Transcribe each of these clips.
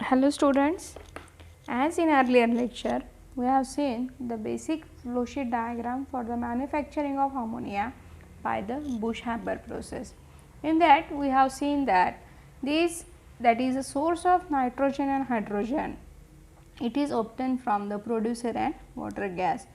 Hello students, as in earlier lecture we have seen the basic flow sheet diagram for the manufacturing of ammonia by the Busch-Haber process. In that we have seen that that is a source of nitrogen and hydrogen, it is obtained from the producer and water gas.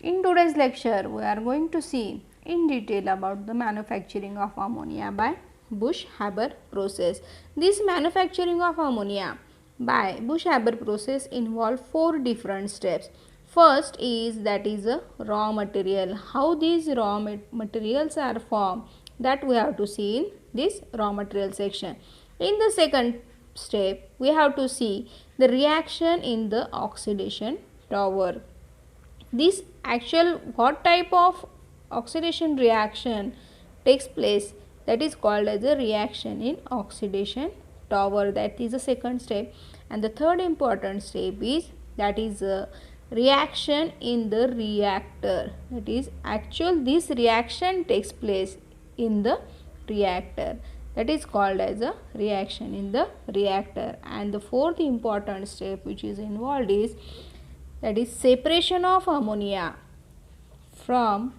In today's lecture we are going to see in detail about the manufacturing of ammonia by Busch-Haber process. This manufacturing of ammonia by Busch-Haber process involve 4 different steps. First is that is a raw material. How these raw materials are formed, that we have to see in this raw material section. In the second step we have to see the reaction in the oxidation tower. This actual what type of oxidation reaction takes place, that is called as a reaction in oxidation tower, that is the second step. And the third important step is that is a reaction in the reactor, that is actual this reaction takes place in the reactor, that is called as a reaction in the reactor. And the fourth important step which is involved is that is separation of ammonia from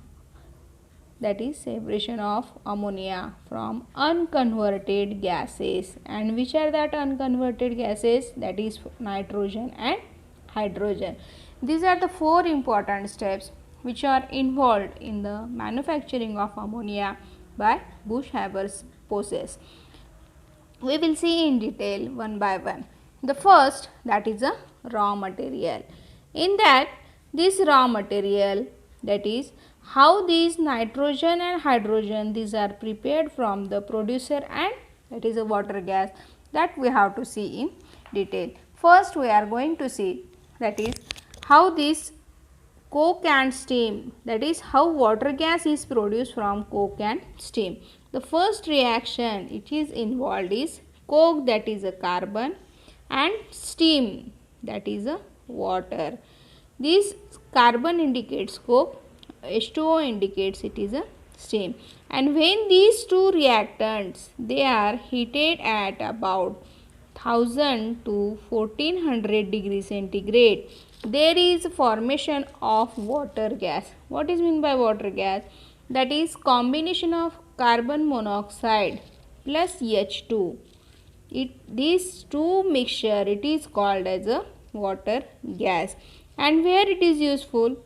unconverted gases. And which are that unconverted gases? That is nitrogen and hydrogen. These are the 4 important steps which are involved in the manufacturing of ammonia by Busch-Haber's process. We will see in detail one by one. The first, that is a raw material. In that, this raw material, that is how these nitrogen and hydrogen, these are prepared from the producer and that is a water gas, that we have to see in detail. First we are going to see that is how this coke and steam, that is how water gas is produced from coke and steam. The first reaction it is involved is coke, that is a carbon, and steam, that is a water. This carbon indicates coke, H2O indicates it is a steam. And when these two reactants they are heated at about 1000 to 1400 degrees centigrade, there is formation of water gas. What is meant by water gas? That is combination of carbon monoxide plus H2. These two mixture it is called as a water gas. And where it is useful?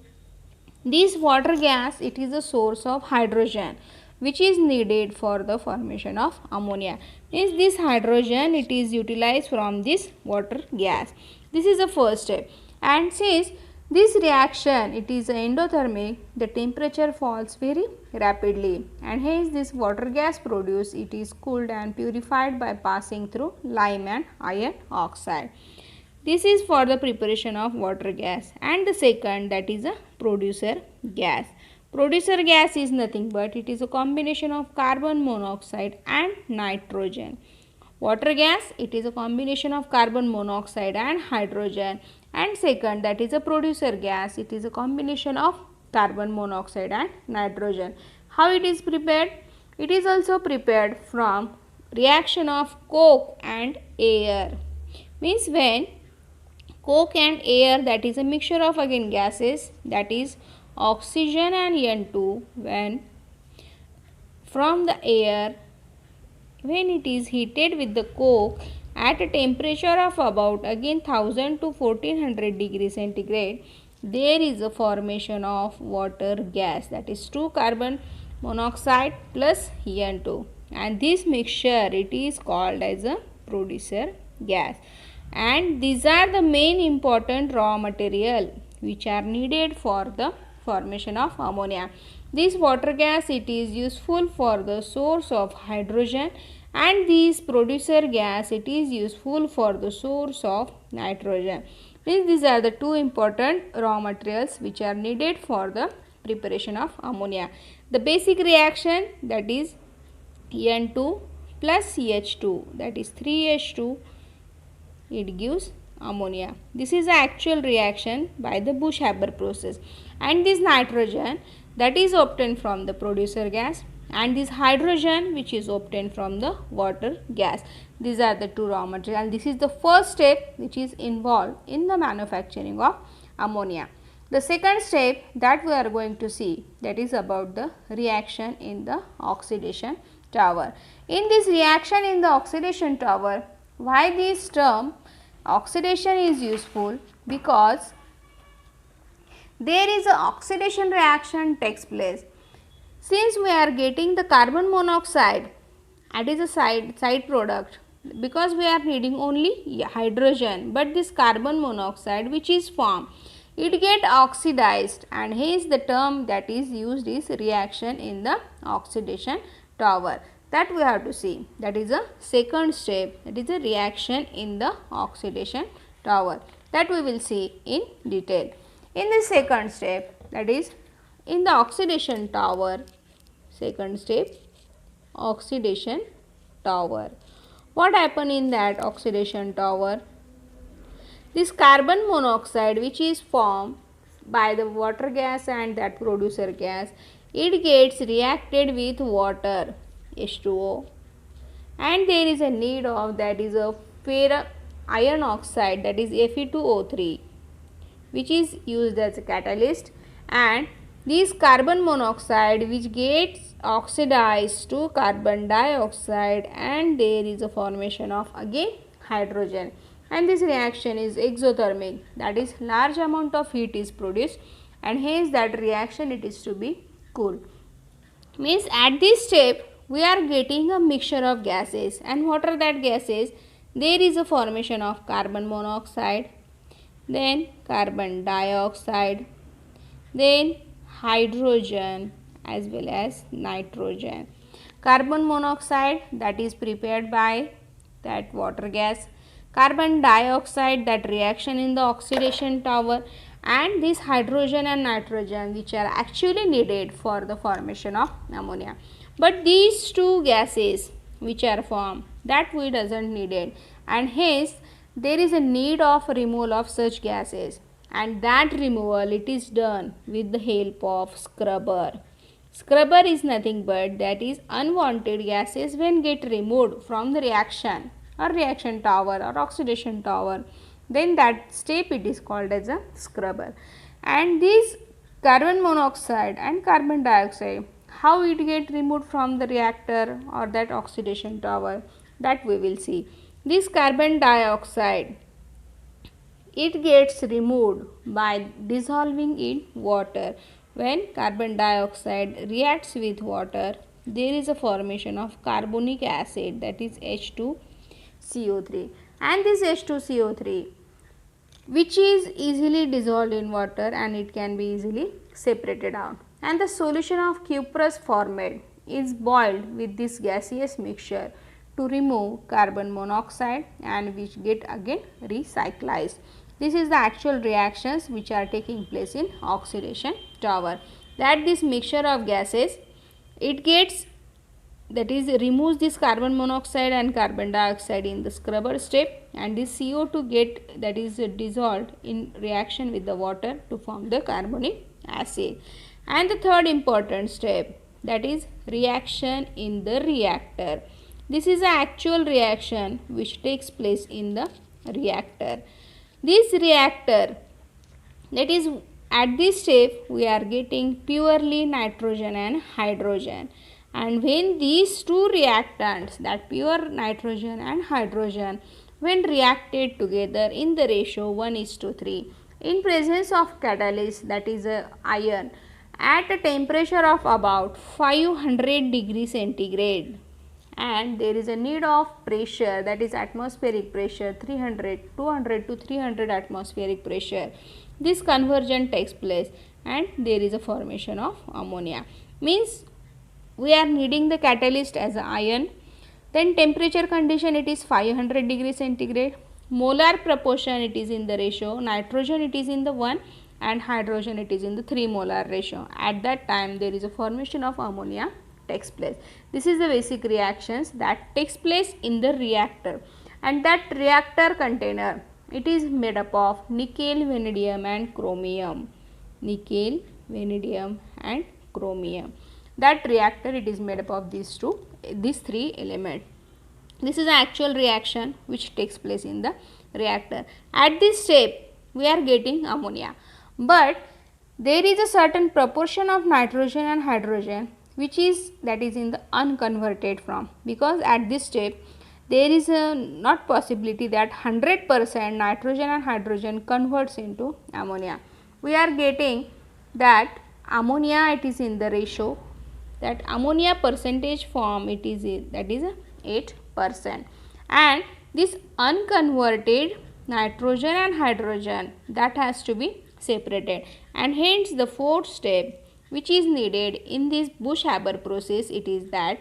This water gas it is a source of hydrogen which is needed for the formation of ammonia. Means this hydrogen it is utilized from this water gas. This is the first step. And since this reaction it is endothermic, the temperature falls very rapidly and hence this water gas produced it is cooled and purified by passing through lime and iron oxide. This is for the preparation of water gas. And the second, that is a producer gas. Producer gas is nothing but it is a combination of carbon monoxide and nitrogen. Water gas it is a combination of carbon monoxide and hydrogen. And second, that is a producer gas, it is a combination of carbon monoxide and nitrogen. How it is prepared? It is also prepared from reaction of coke and air. Means when coke and air, that is a mixture of again gases, that is oxygen and N2, when from the air, when it is heated with the coke at a temperature of about again 1000 to 1400 degrees centigrade, there is a formation of water gas, that is 2 carbon monoxide plus N2, and this mixture it is called as a producer gas. And these are the main important raw material which are needed for the formation of ammonia. This water gas it is useful for the source of hydrogen, and this producer gas it is useful for the source of nitrogen. These are the 2 important raw materials which are needed for the preparation of ammonia. The basic reaction, that is N2 plus H2, that is 3H2, it gives ammonia. This is the actual reaction by the Busch-Haber process. And this nitrogen that is obtained from the producer gas, and this hydrogen which is obtained from the water gas. These are the two raw materials, and this is the first step which is involved in the manufacturing of ammonia. The second step that we are going to see, that is about the reaction in the oxidation tower. In this reaction in the oxidation tower, why this term oxidation is useful? Because there is a oxidation reaction takes place. Since we are getting the carbon monoxide, that is a side product, because we are needing only hydrogen, but this carbon monoxide which is formed, it get oxidized, and hence the term that is used is reaction in the oxidation tower. That we have to see. That is a second step, that is a reaction in the oxidation tower, that we will see in detail. In the second step, that is in the oxidation tower, second step, oxidation tower. What happen in that oxidation tower? This carbon monoxide which is formed by the water gas and that producer gas, it gets reacted with water, H2O, and there is a need of, that is a ferrous iron oxide, that is Fe2O3, which is used as a catalyst, and this carbon monoxide which gets oxidized to carbon dioxide, and there is a formation of again hydrogen, and this reaction is exothermic, that is large amount of heat is produced, and hence that reaction it is to be cool. Means at this step we are getting a mixture of gases, and what are that gases? There is a formation of carbon monoxide, then carbon dioxide, then hydrogen as well as nitrogen. Carbon monoxide, that is prepared by that water gas, carbon dioxide, that reaction in the oxidation tower, and this hydrogen and nitrogen which are actually needed for the formation of ammonia. But these two gases which are formed, that we doesn't needed, and hence there is a need of removal of such gases, and that removal it is done with the help of scrubber. Scrubber is nothing but that is unwanted gases when get removed from the reaction or reaction tower or oxidation tower, then that step it is called as a scrubber. And this carbon monoxide and carbon dioxide, how it get removed from the reactor or that oxidation tower, that we will see. This carbon dioxide, it gets removed by dissolving in water. When carbon dioxide reacts with water, there is a formation of carbonic acid, that is H2CO3, and this H2CO3 which is easily dissolved in water and it can be easily separated out, and the solution of cuprous formate is boiled with this gaseous mixture to remove carbon monoxide, and which get again recyclized. This is the actual reactions which are taking place in oxidation tower, that this mixture of gases it gets, that is removes this carbon monoxide and carbon dioxide in the scrubber step, and this CO2 get, that is dissolved in reaction with the water to form the carbonic acid. And the third important step, that is reaction in the reactor. This is the actual reaction which takes place in the reactor. This reactor, that is at this step we are getting purely nitrogen and hydrogen, and when these two reactants, that pure nitrogen and hydrogen, when reacted together in the ratio 1:3 in presence of catalyst, that is iron, at a temperature of about 500 degrees centigrade, and there is a need of pressure, that is atmospheric pressure 200 to 300 atmospheric pressure, this conversion takes place and there is a formation of ammonia. Means we are needing the catalyst as a iron, then temperature condition it is 500 degrees centigrade, molar proportion it is in the ratio, nitrogen it is in the 1 and hydrogen it is in the 3 molar ratio. At that time there is a formation of ammonia takes place. This is the basic reactions that takes place in the reactor, and that reactor container it is made up of nickel, vanadium and chromium. Nickel, vanadium and chromium. That reactor it is made up of these three elements. This is the actual reaction which takes place in the reactor. At this step, we are getting ammonia, but there is a certain proportion of nitrogen and hydrogen which is in the unconverted form, because at this step there is a not possibility that 100% nitrogen and hydrogen converts into ammonia. We are getting that ammonia, it is in the ratio, that ammonia percentage form it is that is 8%, and this unconverted nitrogen and hydrogen that has to be separated, and hence the fourth step which is needed in this Busch-Haber process, it is that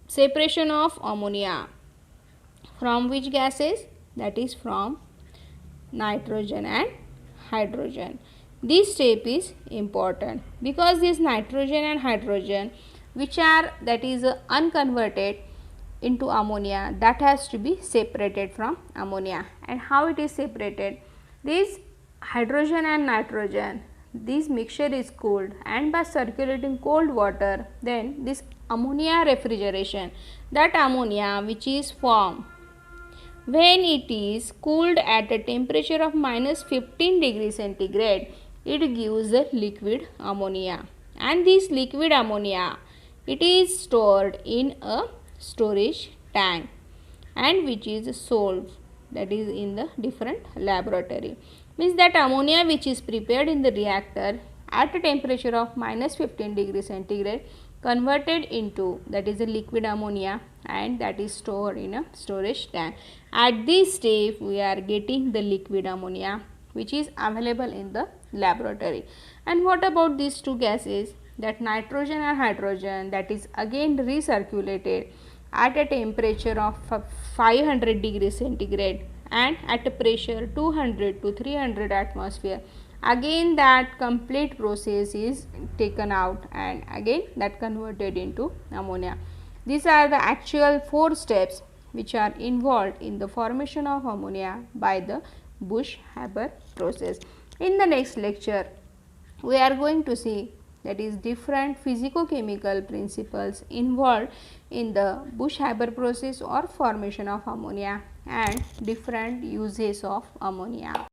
separation of ammonia from which gases, that is from nitrogen and hydrogen. This step is important because this nitrogen and hydrogen which are unconverted into ammonia, that has to be separated from ammonia. And how it is separated? This hydrogen and nitrogen, this mixture is cooled, and by circulating cold water, then this ammonia refrigeration, that ammonia which is formed when it is cooled at a temperature of minus 15 degrees centigrade, it gives a liquid ammonia, and this liquid ammonia, it is stored in a storage tank and which is sold, that is in the different laboratory. Means that ammonia which is prepared in the reactor at a temperature of minus 15 degrees centigrade converted into, that is a liquid ammonia, and that is stored in a storage tank. At this stage we are getting the liquid ammonia which is available in the laboratory. And what about these two gases, that nitrogen and hydrogen, that is again recirculated at a temperature of 500 degrees centigrade and at a pressure 200 to 300 atmosphere. Again that complete process is taken out and again that converted into ammonia. These are the actual 4 steps which are involved in the formation of ammonia by the Busch-Haber process. In the next lecture, we are going to see, that is different physico-chemical principles involved in the Busch-Haber process or formation of ammonia and different uses of ammonia.